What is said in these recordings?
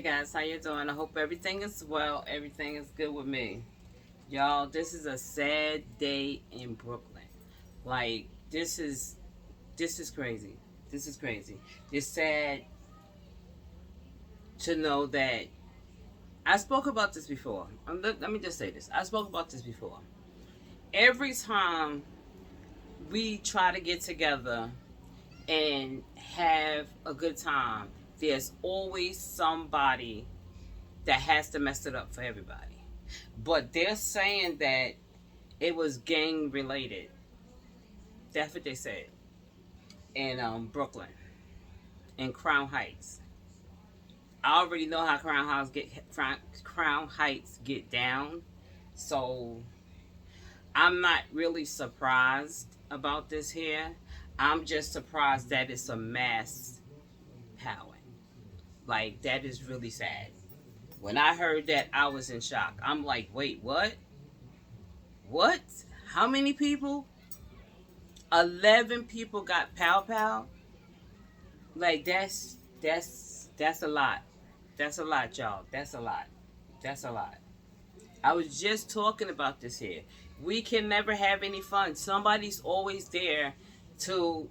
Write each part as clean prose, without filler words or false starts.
Hey guys, how you doing? I hope everything is well. Everything is good with me. Y'all, this is a sad day in Brooklyn. Like this is crazy. This is crazy. It's sad to know that I spoke about this before. Let me just say this. I spoke about this before. Every time we try to get together and have a good time, there's always somebody that has to mess it up for everybody. But they're saying that it was gang related. That's what they said in Brooklyn, in Crown Heights. I already know how Crown Heights get down, so I'm not really surprised about this here. I'm just surprised that it's a mass powering. Like that is really sad. When I heard that, I was in shock. I'm like, wait, what? What? How many people? 11 people got pow pow. Like that's a lot. That's a lot, y'all. That's a lot. That's a lot. I was just talking about this here. We can never have any fun. Somebody's always there to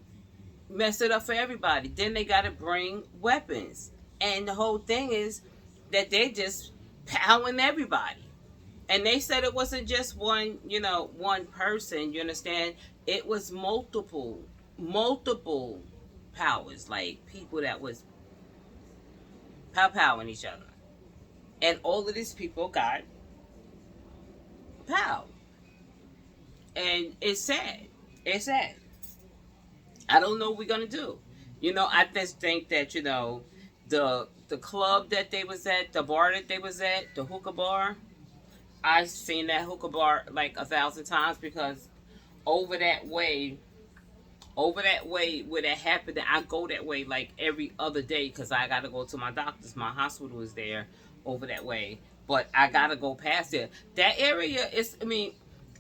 mess it up for everybody. Then they got to bring weapons. And the whole thing is that they just powering everybody. And they said it wasn't just one person, you understand? It was multiple powers, like people that was powing each other. And all of these people got pow. And it's sad. It's sad. I don't know what we're gonna do. I just think that, the club that they was at, the bar that they was at, the hookah bar, I've seen that hookah bar like 1,000 times because over that way, over that way where that happened, I go that way like every other day because I gotta go to my doctor's. My hospital is there over that way, but I gotta go past it. That area is,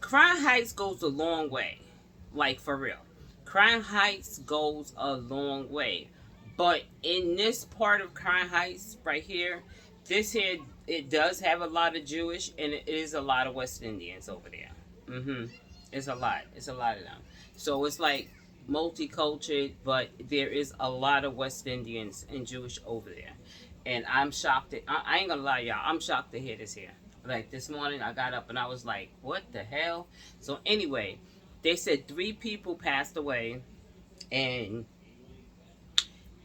Crown Heights goes a long way, like for real. Crown Heights goes a long way, but in this part of Crown Heights right here, this here, it does have a lot of Jewish and it is a lot of West Indians over there. It's a lot. It's a lot of them. So it's like multicultural, but there is a lot of West Indians and Jewish over there. And I'm shocked. I ain't gonna lie, y'all. I'm shocked to hear this here. Like this morning, I got up and I was like, "What the hell?" So anyway, they said 3 people passed away, and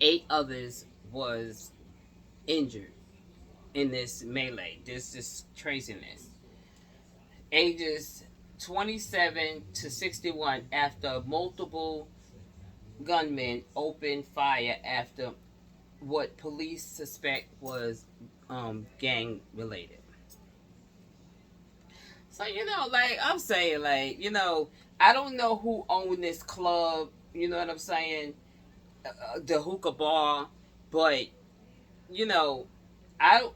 8 others was injured in this melee. This craziness. Ages 27 to 61 after multiple gunmen opened fire after what police suspect was gang related. So like I'm saying, like I don't know who owned this club. You know what I'm saying? The hookah bar, but you know, I don't.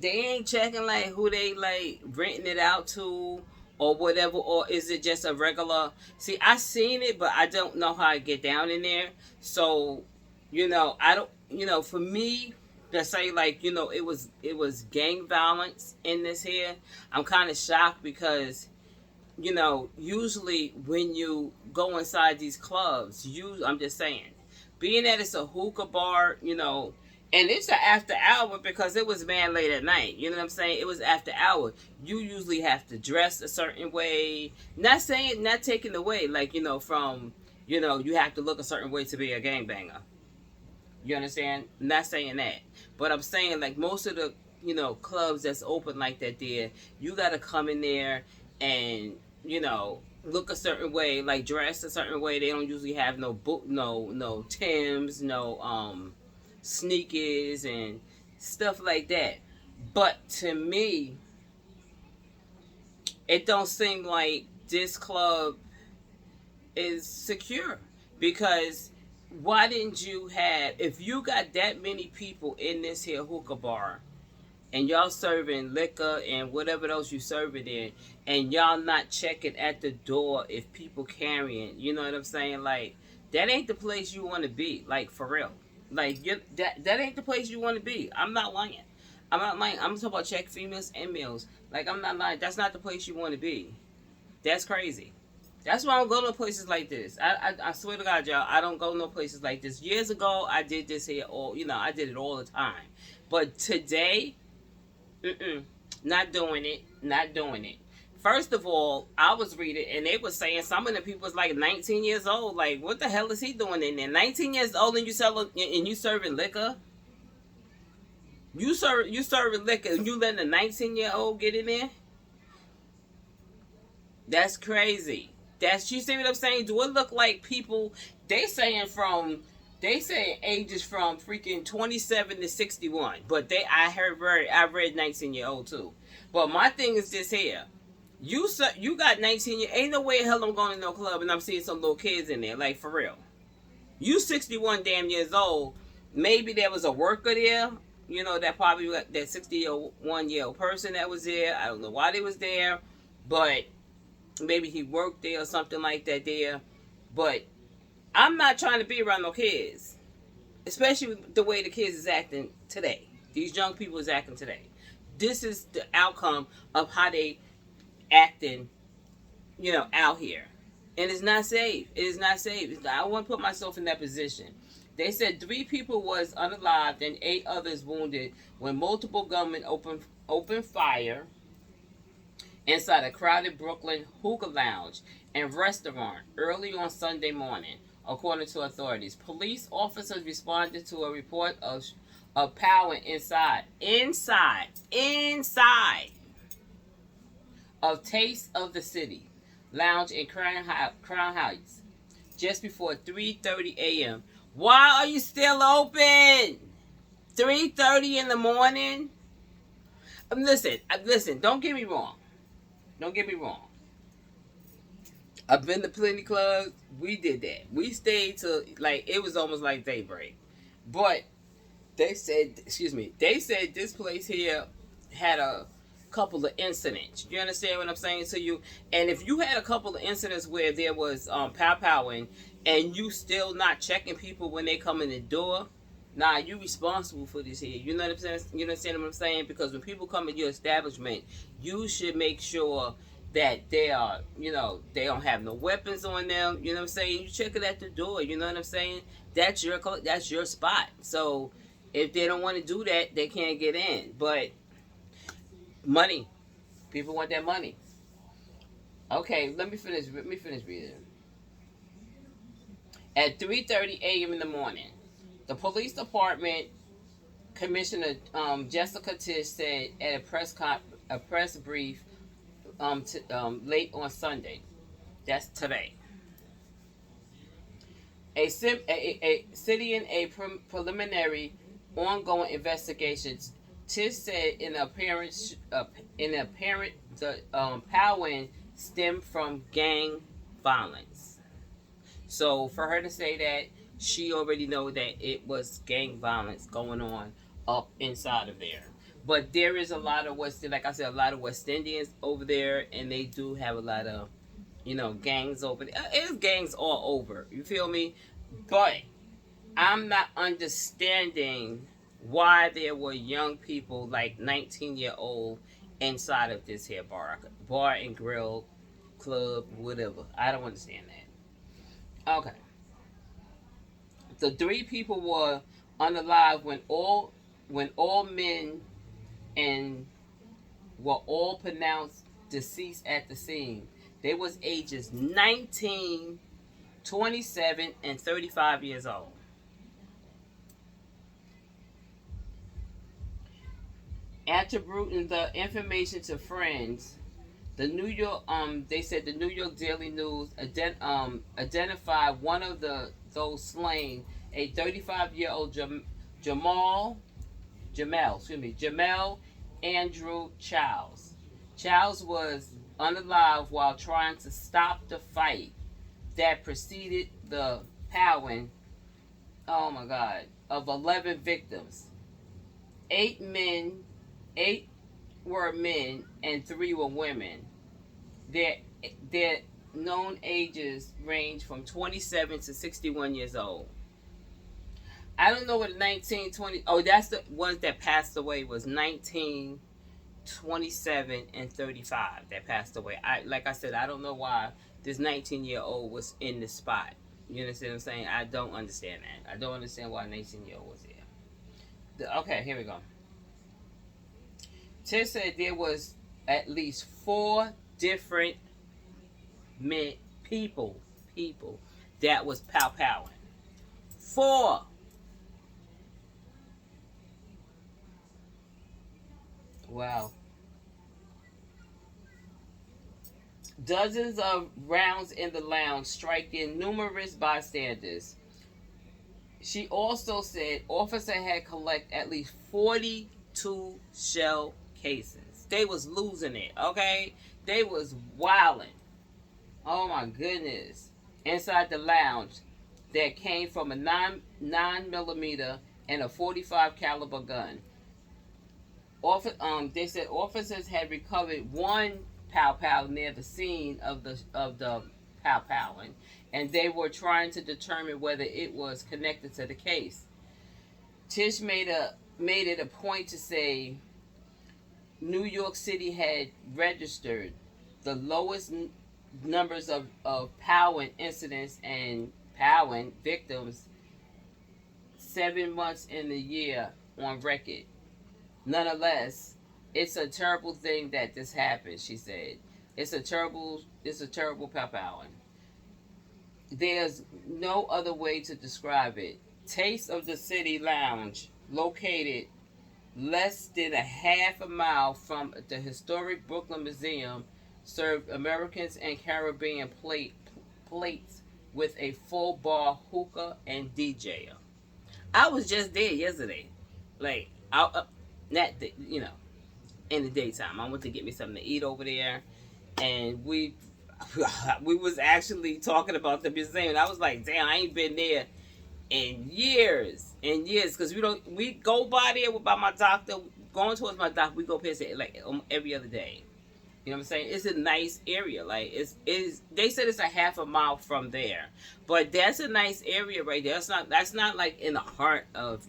They ain't checking like who they like renting it out to or whatever, or is it just a regular? See, I seen it, but I don't know how to get down in there. So, I don't. For me to say like it was gang violence in this here, I'm kind of shocked because usually when you go inside these clubs, I'm just saying, being that it's a hookah bar, and it's an after hour because it was man late at night. You know what I'm saying? It was after hour. You usually have to dress a certain way. Not taking away, like, from, you have to look a certain way to be a gangbanger. You understand? Not saying that. But I'm saying, like, most of the, clubs that's open like that there, you got to come in there and, look a certain way, like dress a certain way. They don't usually have no boot, no Timbs, no sneakers and stuff like that. But to me, it don't seem like this club is secure because why didn't you have, if you got that many people in this here hookah bar and y'all serving liquor and whatever else you serve it in, and y'all not checking at the door if people carrying, you know what I'm saying? Like, that ain't the place you want to be, like, for real. Like that ain't the place you want to be. I'm not lying. I'm not lying. I'm talking about check females and males. Like I'm not lying. That's not the place you want to be. That's crazy. That's why I don't go to places like this. I swear to God, y'all, I don't go no places like this. Years ago, I did this here all, I did it all the time. But today, not doing it, not doing it. First of all, I was reading, and they were saying some of the people was like 19 years old. Like, what the hell is he doing in there? 19 years old and you serving liquor? You serving liquor and you letting a 19-year-old get in there? That's crazy. You see what I'm saying? Do it look like people they saying ages from freaking 27 to 61. But I read 19-year-old too. But my thing is this here. You got 19 years. Ain't no way in hell I'm going to no club and I'm seeing some little kids in there. Like, for real. You 61 damn years old. Maybe there was a worker there. That probably that 61-year-old person that was there. I don't know why they was there. But maybe he worked there or something like that there. But I'm not trying to be around no kids. Especially the way the kids is acting today. These young people is acting today. This is the outcome of how they acting, out here. And it's not safe. It is not safe. I want to put myself in that position. They said 3 people was unalived and 8 others wounded when multiple gunmen opened fire inside a crowded Brooklyn hookah lounge and restaurant early on Sunday morning, according to authorities. Police officers responded to a report of power inside of Taste of the City lounge in Crown Heights just before 3:30 a.m. Why are you still open? 3:30 in the morning? Listen, don't get me wrong. Don't get me wrong. I've been to plenty clubs. We did that. We stayed till, like, it was almost like daybreak. But they said this place here had a couple of incidents. You understand what I'm saying to you? And if you had a couple of incidents where there was powwowing and you still not checking people when they come in the door, nah, you responsible for this here. You know what I'm saying? You understand what I'm saying? Because when people come in your establishment, you should make sure that they are, they don't have no weapons on them. You know what I'm saying? You check it at the door. You know what I'm saying? That's your spot. So if they don't want to do that, they can't get in. But money, people want that money. Okay, let me finish reading. At 3:30 a.m. in the morning, the police department commissioner Jessica Tisch said at a press brief late on Sunday. That's today. Citing a preliminary ongoing investigations, Tisch said in apparent the powwowing stemmed from gang violence. So for her to say that, she already know that it was gang violence going on up inside of there. But there is a lot of a lot of West Indians over there, and they do have a lot of, gangs over there. It's gangs all over. You feel me? But I'm not understanding why there were young people, like 19-year-old, inside of this here bar and grill club, whatever. I don't understand that. Okay. The 3 people were unalive when all men and were all pronounced deceased at the scene. They was ages 19, 27, and 35 years old. Attributing the information to friends, the New York Daily News identified one of those slain, a 35-year-old Jamel Andrew Childs. Childs was unalive while trying to stop the fight that preceded the powwowing, of 11 victims. 8 were men and 3 were women. Their known ages range from 27 to 61 years old. I don't know what 1920. Oh, that's the ones that passed away was 1927 and 35 that passed away. I like I said, I don't know why this 19-year-old was in this spot. You understand what I'm saying? I don't understand that. I don't understand why a 19-year-old was there. Okay, here we go. Tish said there was at least four different men, people that was pow powing. Four. Wow. Dozens of rounds in the lounge, striking numerous bystanders. She also said officer had collected at least 42 shell cases. They was losing it, okay? They was wilding. Oh my goodness. Inside the lounge that came from a 9 millimeter and a 45 caliber gun. They said officers had recovered one pow pow near the scene of the pow powing, and they were trying to determine whether it was connected to the case. Tish made it a point to say New York City had registered the lowest numbers of powing incidents and powing victims 7 months in the year on record. Nonetheless, it's a terrible thing that this happened, she said. It's a terrible powing. There's no other way to describe it. Taste of the City Lounge, located less than a half a mile from the historic Brooklyn Museum, served Americans and Caribbean plates with a full bar hookah and DJ. I was just there yesterday. Like, not the, in the daytime. I went to get me something to eat over there, and we was actually talking about the museum. And I was like, damn, I ain't been there in years, because we go by there by my doctor, going towards my doctor. We go past it like every other day. You know what I'm saying? It's a nice area. Like it's they said it's a half a mile from there, but that's a nice area right there. That's not like in the heart of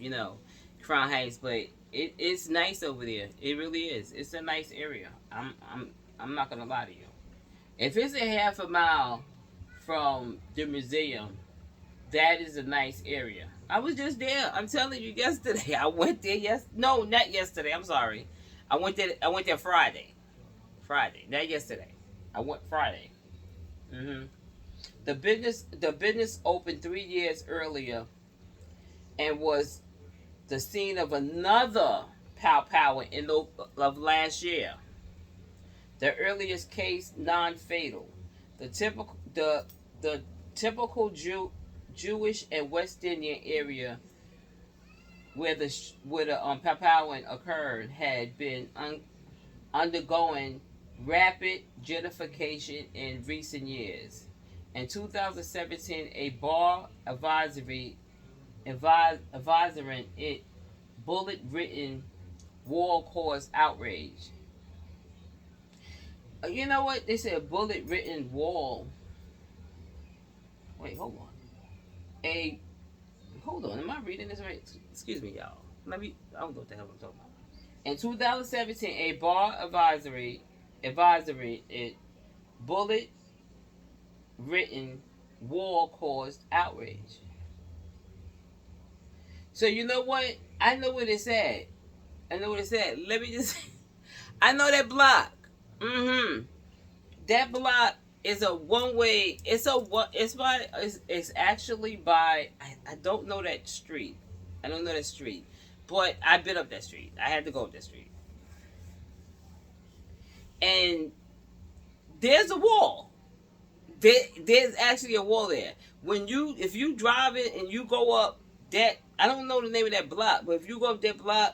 Crown Heights, but it's nice over there. It really is. It's a nice area. I'm not gonna lie to you. If it's a half a mile from the museum, that is a nice area. I was just there. I'm telling you, yesterday. I went there. No, not yesterday. I'm sorry. I went there Friday. Friday, not yesterday. I went Friday. hmm The business opened 3 years earlier and was the scene of another pow pow of last year. The earliest case non-fatal. The typical Jewish and West Indian area where the pow powing occurred had been undergoing rapid gentrification in recent years. In 2017, a bar advisory it bullet written wall caused outrage. You know what? They said bullet written wall. Wait, hold on. A hold on. Am I reading this right? Excuse me, y'all. I don't know what the hell I'm talking about. In 2017, a bar advisory it bullet written wall caused outrage. So you know what? I know what it said. Let me just. I know that block. That block is a one way. It's actually by. I don't know that street. I don't know that street, but I've been up that street. I had to go up that street, and there's a wall. There's actually a wall there. If you drive it and you go up that, I don't know the name of that block, but if you go up that block,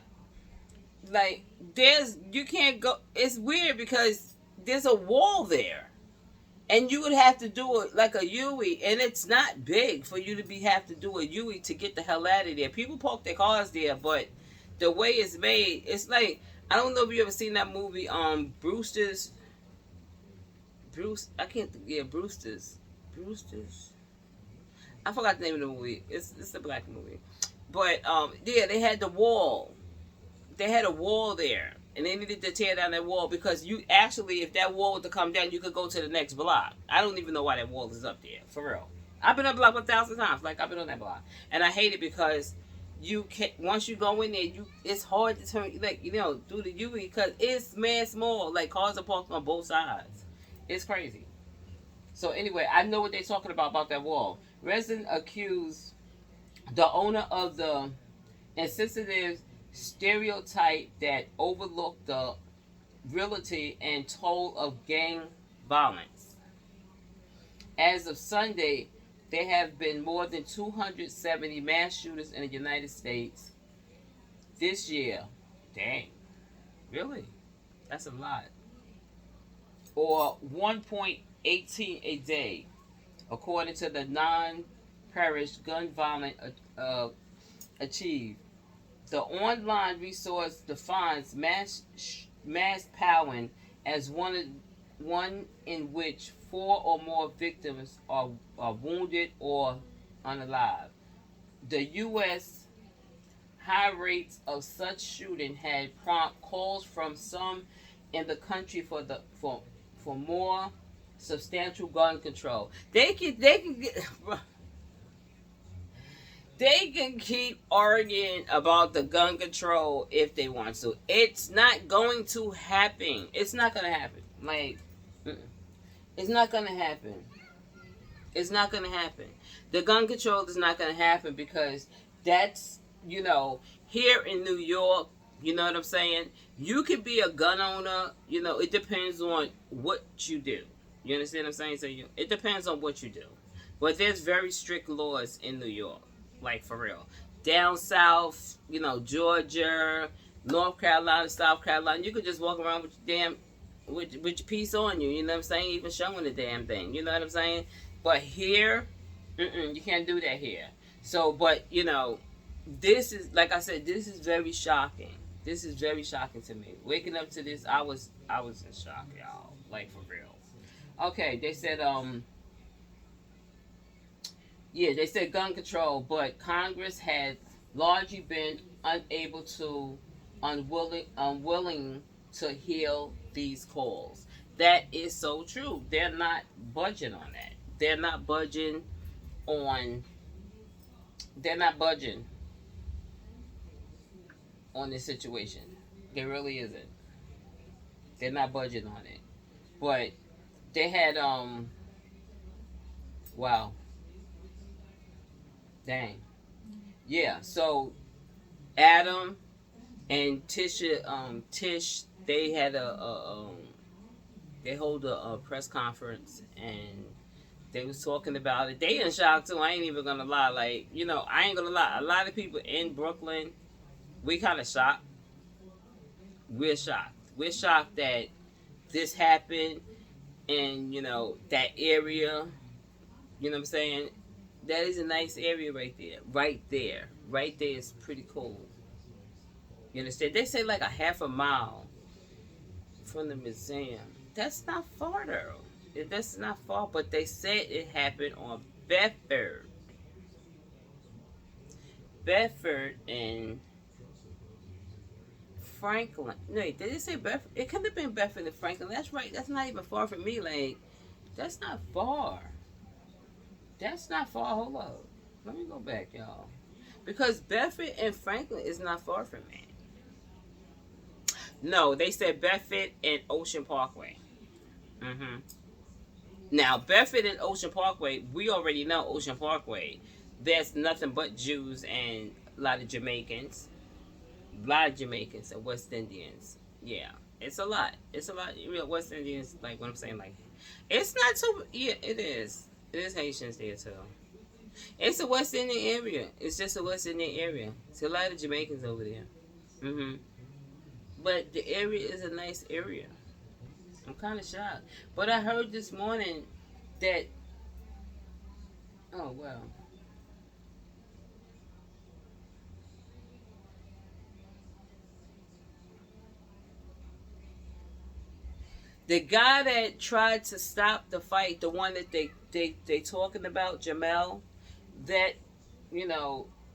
like you can't go. It's weird because there's a wall there, and you would have to do it like a U-E, and it's not big for you to have to do a U-E to get the hell out of there. People park their cars there, but the way it's made, it's like, I don't know if you ever seen that movie, I can't think. Yeah, Brewster's. I forgot the name of the movie. It's a black movie. But yeah, they had the wall. They had a wall there, and they needed to tear down that wall because you actually, if that wall were to come down, you could go to the next block. I don't even know why that wall is up there, for real. I've been up the block 1,000 times. Like, I've been on that block, and I hate it because you can once you go in there, it's hard to turn, like, do the U because it's man small. Like, cars are parked on both sides. It's crazy. So anyway, I know what they're talking about that wall. Resident accused the owner of the insensitive stereotype that overlooked the reality and toll of gang violence. As of Sunday, there have been more than 270 mass shooters in the United States this year. Dang. Really? That's a lot. Or 1.18 a day, according to the non-parish gun violence achieved. The online resource defines mass powering as one in which four or more victims are wounded or unalive. The U.S. high rates of such shooting had prompt calls from some in the country for more substantial gun control. They can keep arguing about the gun control if they want to. It's not going to happen. It's not going to happen. Like, it's not going to happen. It's not going to happen. The gun control is not going to happen because that's, here in New York, you know what I'm saying? You could be a gun owner, it depends on what you do. You understand what I'm saying? So it depends on what you do. But there's very strict laws in New York. Like, for real. Down south, Georgia, North Carolina, South Carolina, you could just walk around with your piece on you, you know what I'm saying? Even showing the damn thing, you know what I'm saying? But here, you can't do that here. So, but, this is, like I said, this is very shocking. This is very shocking to me. Waking up to this, I was in shock, y'all. Like, for real. Okay, they said, they said gun control, but Congress had largely been unwilling to heal these calls. That is so true. They're not budging on that. They're not budging on. They're not budging on this situation. There really isn't. They're not budging on it. But they had wow. Dang. Yeah, so Adam and Tish, they had they hold a press conference and they was talking about it. They in shock too. I ain't even gonna lie. Like, I ain't gonna lie. A lot of people in Brooklyn, we kind of shocked. We're shocked. We're shocked that this happened in, that area. You know what I'm saying? That is a nice area right there. Right there. Right there is pretty cool. You understand? They say like a half a mile from the museum. That's not far though. That's not far, but they said it happened on Bedford. Bedford and Franklin. No, did they say Bedford? It could have been Bedford and Franklin. That's right. That's not even far from me. Like, that's not far. That's not far. Hold up. Let me go back, y'all. Because Bedford and Franklin is not far from me. No, they said Bedford and Ocean Parkway. Now, Bedford and Ocean Parkway, we already know Ocean Parkway. There's nothing but Jews and a lot of Jamaicans. A lot of Jamaicans and West Indians. Yeah, it's a lot. It's a lot. West Indians, like what I'm saying, like, it's not too, yeah, it is. It is Haitians there too. It's a West Indian area. It's just a West Indian area. It's a lot of Jamaicans over there. But the area is a nice area. I'm kind of shocked. But I heard this morning that, oh, well. The guy that tried to stop the fight, the one that they talking about, Jamel, that,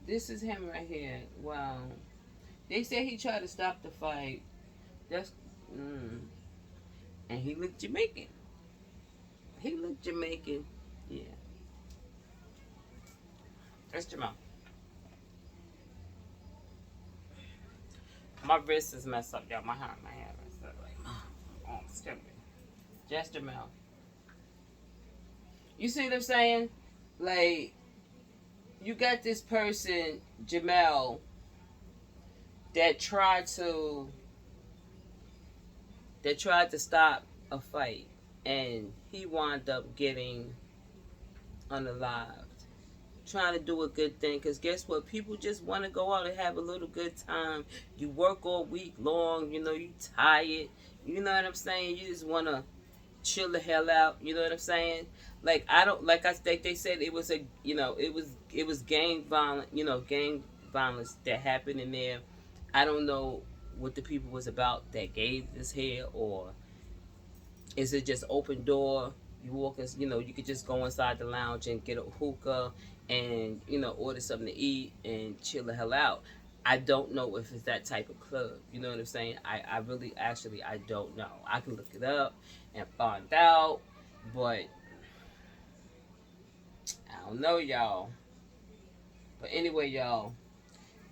This is him right here. Wow. They said he tried to stop the fight. That's and he looked Jamaican. He looked Jamaican. Yeah. That's Jamal. My wrist is messed up, y'all. My hand messed up. Like, oh, excuse me. Just Jamal. You see what I'm saying? Like, you got this person, Jamal, that tried to stop a fight, and he wound up getting unalived. Trying to do a good thing, because guess what? People just want to go out and have a little good time. You work all week long, you know, you tired, you know what I'm saying? You just want to chill the hell out, you know what I'm saying? Like, I don't, like I think they said it was a, you know, it was gang violence, you know, gang violence that happened in there. I don't know what the people was about that gave this here, or is it just open door? You walk in, you know, you could just go inside the lounge and get a hookah and, you know, order something to eat and chill the hell out. I don't know if it's that type of club. You know what I'm saying? I really, actually, I don't know. I can look it up and find out, but I don't know, y'all. But anyway, y'all,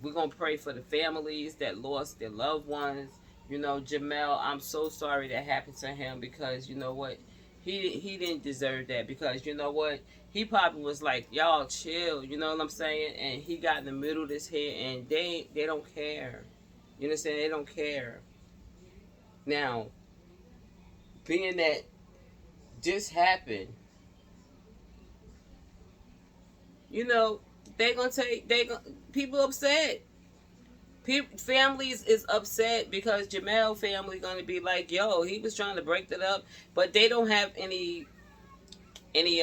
we're going to pray for the families that lost their loved ones. You know, Jamel, I'm so sorry that happened to him, because you know what? He didn't deserve that, because you know what? He probably was like, y'all chill, you know what I'm saying? And he got in the middle of this here, and they don't care. You understand? They don't care. Now, being that this happened, you know, people upset. Families is upset because Jamel family gonna be like, yo, he was trying to break that up, but they don't have any any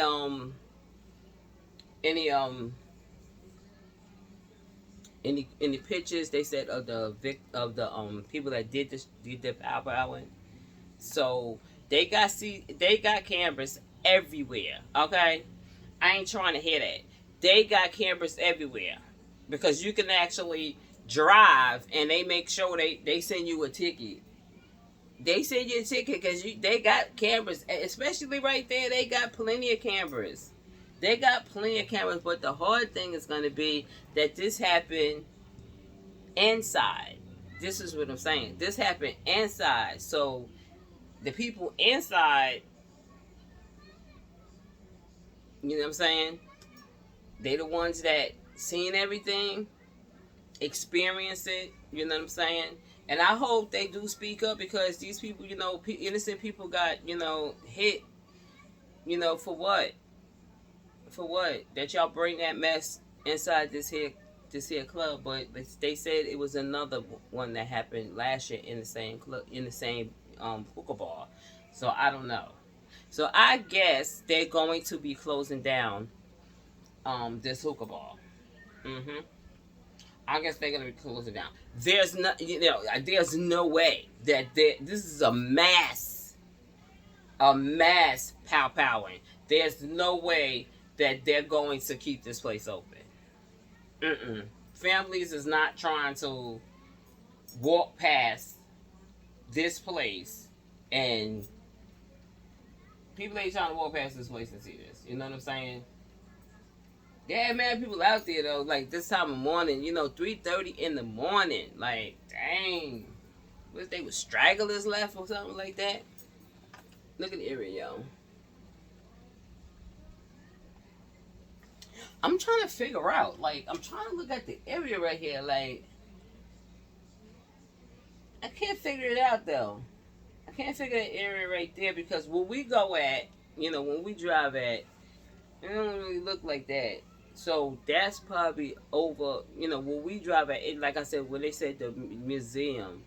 any pictures. They said of the people that did the power. So they got cameras everywhere. Okay, I ain't trying to hear that. They got cameras everywhere, because you can actually drive, and they make sure they send you a ticket. They send you a ticket because they got cameras, especially right there. They got plenty of cameras. They got plenty of cameras, but the hard thing is going to be that this happened inside. This is what I'm saying. This happened inside. So the people inside, you know what I'm saying? They the ones that seen everything, experience it, you know what I'm saying? And I hope they do speak up, because these people, you know, innocent people got, you know, hit, you know, for what? For what? That y'all bring that mess inside this here club. But they said it was another one that happened last year in the same club, in the same hookah bar. So I don't know. So I guess they're going to be closing down this hookah bar. Mm-hmm. I guess they're gonna be closing down. There's no, you know, there's no way that this is a mass powering. There's no way that they're going to keep this place open. Families is not trying to walk past this place, and people ain't trying to walk past this place and see this. You know what I'm saying? Yeah, man, people out there though, like this time of morning, you know, 3:30 in the morning. Like, dang. What, they was stragglers left or something like that? Look at the area, yo. I'm trying to figure out, like, I'm trying to look at the area right here, like, I can't figure it out though. I can't figure the area right there, because when we go at, you know, when we drive at, it don't really look like that. So that's probably over, you know, when we drive at it, like I said, when they said the museum,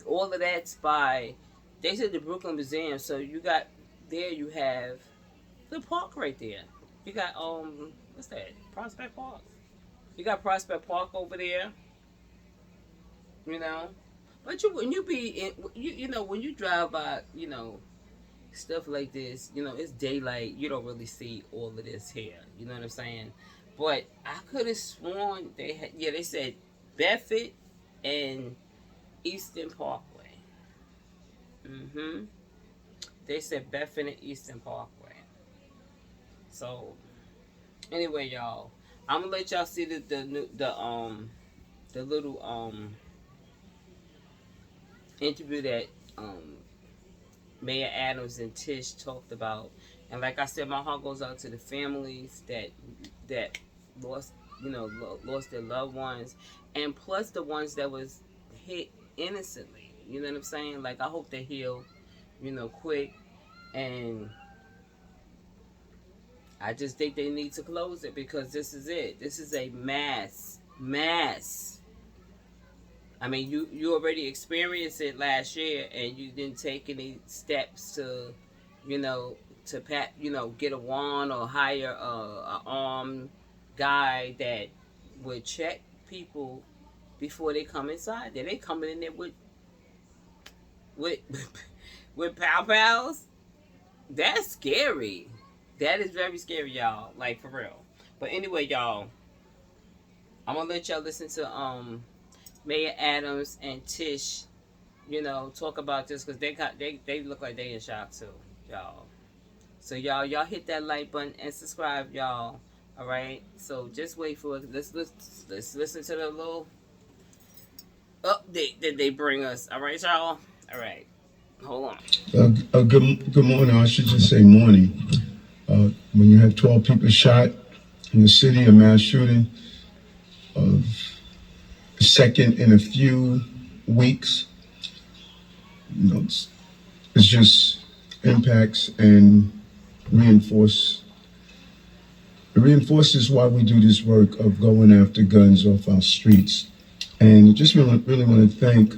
all of that's by, they said the Brooklyn Museum. So you got, there you have the park right there. You got, what's that? Prospect Park. You got Prospect Park over there, you know. But when you be in, you know, when you drive by, you know, stuff like this, you know, it's daylight. You don't really see all of this here. You know what I'm saying? But I could have sworn they had, yeah, they said Bedford and Eastern Parkway. Mm-hmm. They said Bedford and Eastern Parkway. So anyway, y'all, I'm gonna let y'all see the little interview that Mayor Adams and Tish talked about. And like I said, my heart goes out to the families that lost, lost their loved ones, and plus the ones that was hit innocently. You know what I'm saying? Like, I hope they heal, quick. And I just think they need to close it, because this is it. This is a mass. I mean, you already experienced it last year, and you didn't take any steps to, get a wand or hire a armed guy that would check people before they come inside. They coming in there with with pals. That's scary. That is very scary, y'all. Like, for real. But anyway, y'all, I'm gonna let y'all listen to Mayor Adams and Tish, talk about this, because they look like they in shock too, y'all. So y'all hit that like button and subscribe, y'all. All right. So just wait for it. Let's listen to the little update that they bring us. All right, y'all. All right. Hold on. Good morning. I should just say morning. When you have 12 people shot in the city, a mass shooting of second in a few weeks, it's just impacts and reinforces why we do this work of going after guns off our streets. And just really want to thank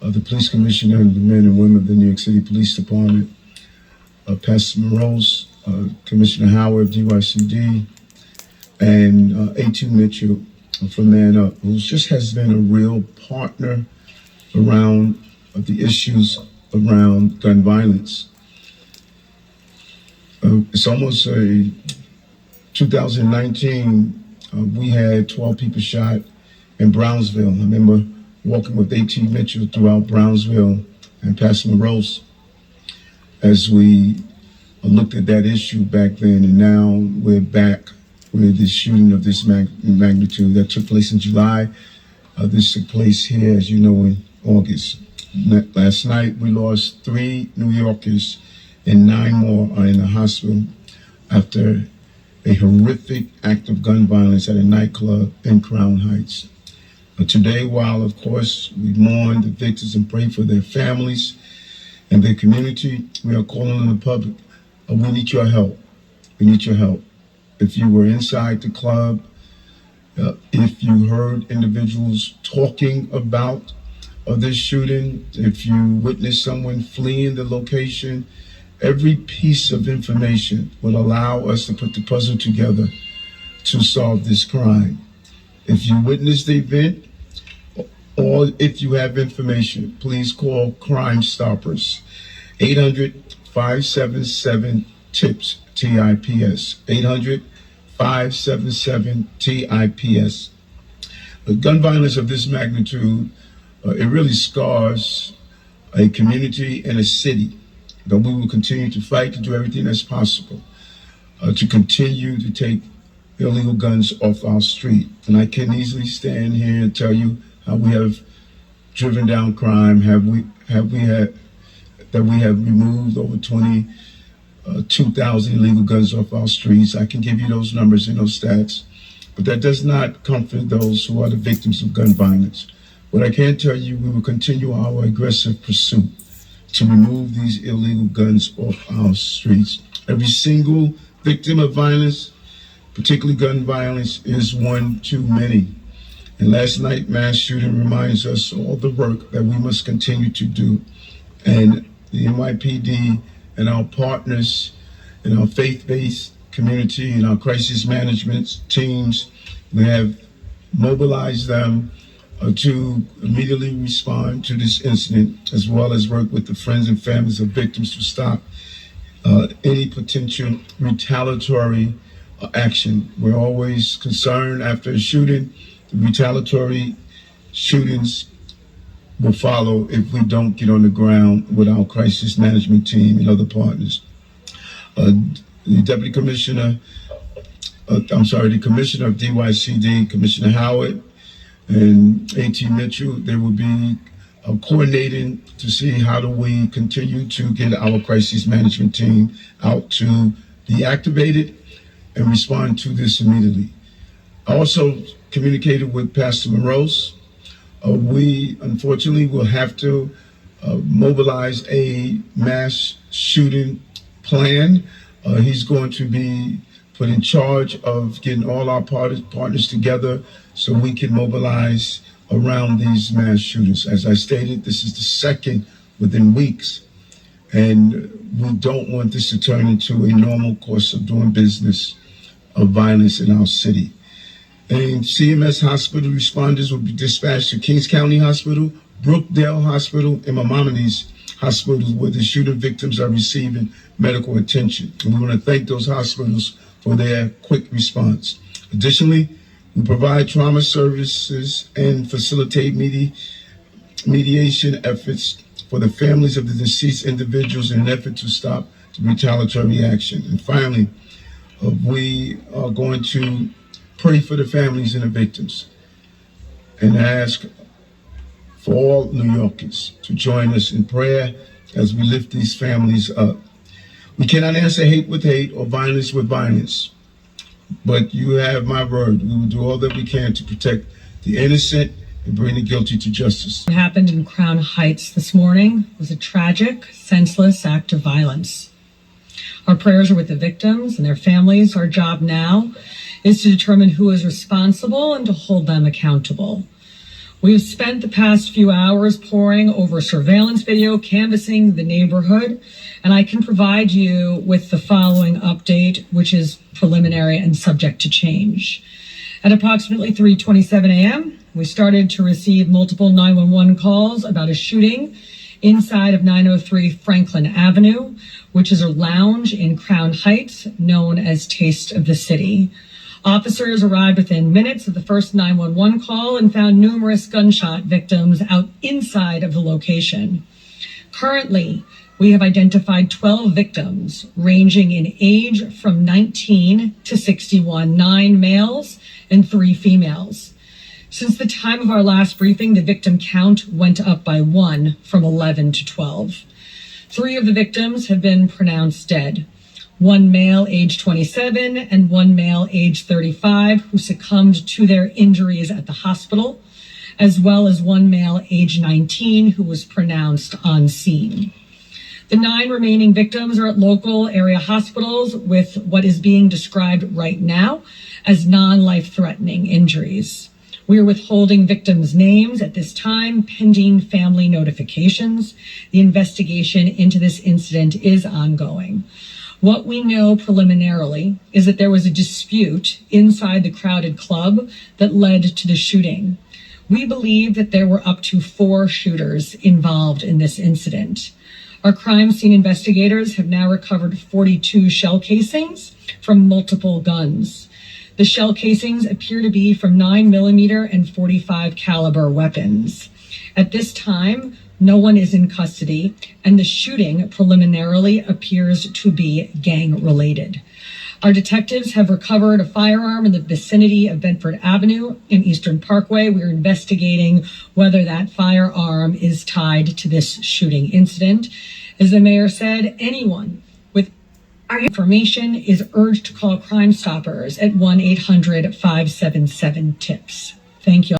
the police commissioner and the men and women of the New York City Police Department, Pastor Morose, Commissioner Howard of DYCD, and A2 Mitchell from Man Up, who just has been a real partner around the issues around gun violence. It's almost a 2019, we had 12 people shot in Brownsville. I remember walking with A.T. Mitchell throughout Brownsville and Pastor Morose as we looked at that issue back then, and now we're back with this shooting of this magnitude that took place in July. This took place here, as you know, in August. Last night, we lost 3 New Yorkers, and 9 more are in the hospital after a horrific act of gun violence at a nightclub in Crown Heights. Today, while, of course, we mourn the victims and pray for their families and their community, we are calling on the public. We need your help. We need your help. If you were inside the club, if you heard individuals talking about this shooting, if you witnessed someone fleeing the location, every piece of information will allow us to put the puzzle together to solve this crime. If you witnessed the event, or if you have information, please call Crime Stoppers, 800-577-TIPS, TIPS, 800-577-TIPS. Gun violence of this magnitude, it really scars a community and a city, but we will continue to fight to do everything that's possible to continue to take illegal guns off our street. And I can easily stand here and tell you how we have driven down crime, we have removed over 22,000 illegal guns off our streets. I can give you those numbers and those stats, but that does not comfort those who are the victims of gun violence. What I can tell you, we will continue our aggressive pursuit to remove these illegal guns off our streets. Every single victim of violence, particularly gun violence, is one too many. And last night, mass shooting reminds us all the work that we must continue to do. And the NYPD and our partners in our faith-based community and our crisis management teams, we have mobilized them to immediately respond to this incident, as well as work with the friends and families of victims to stop any potential retaliatory action. We're always concerned after a shooting, the retaliatory shootings will follow if we don't get on the ground with our crisis management team and other partners. The Deputy Commissioner, the Commissioner of DYCD, Commissioner Howard, and A.T. Mitchell, they will be coordinating to see how do we continue to get our crisis management team out to be activated and respond to this immediately. I also communicated with Pastor Morose. We unfortunately will have to mobilize a mass shooting plan. He's going to be put in charge of getting all our partners together so we can mobilize around these mass shootings. As I stated, this is the second within weeks, and we don't want this to turn into a normal course of doing business of violence in our city. And CMS hospital responders will be dispatched to Kings County Hospital, Brookdale Hospital, and Maimonides hospitals where the shooting victims are receiving medical attention. And we want to thank those hospitals for their quick response. Additionally, we provide trauma services and facilitate mediation efforts for the families of the deceased individuals in an effort to stop the retaliatory action. And finally, we are going to pray for the families and the victims and ask for all New Yorkers to join us in prayer as we lift these families up. We cannot answer hate with hate or violence with violence, but you have my word. We will do all that we can to protect the innocent and bring the guilty to justice. What happened in Crown Heights this morning was a tragic, senseless act of violence. Our prayers are with the victims and their families. Our job now is to determine who is responsible and to hold them accountable. We have spent the past few hours poring over surveillance video, canvassing the neighborhood, and I can provide you with the following update, which is preliminary and subject to change. At approximately 3:27 a.m., we started to receive multiple 911 calls about a shooting inside of 903 Franklin Avenue, which is a lounge in Crown Heights known as Taste of the City. Officers arrived within minutes of the first 911 call and found numerous gunshot victims out inside of the location. Currently, we have identified 12 victims ranging in age from 19 to 61, 9 males and 3 females. Since the time of our last briefing, the victim count went up by 1 from 11 to 12. 3 of the victims have been pronounced dead. 1 male age 27 and 1 male age 35 who succumbed to their injuries at the hospital, as well as 1 male age 19 who was pronounced on scene. The 9 remaining victims are at local area hospitals with what is being described right now as non-life-threatening injuries. We are withholding victims' names at this time, pending family notifications. The investigation into this incident is ongoing. What we know preliminarily is that there was a dispute inside the crowded club that led to the shooting. We believe that there were up to 4 shooters involved in this incident. Our crime scene investigators have now recovered 42 shell casings from multiple guns. The shell casings appear to be from 9mm and .45 caliber weapons. At this time, no one is in custody, and the shooting preliminarily appears to be gang-related. Our detectives have recovered a firearm in the vicinity of Bedford Avenue and Eastern Parkway. We are investigating whether that firearm is tied to this shooting incident. As the mayor said, anyone with information is urged to call Crime Stoppers at 1-800-577-TIPS. Thank you.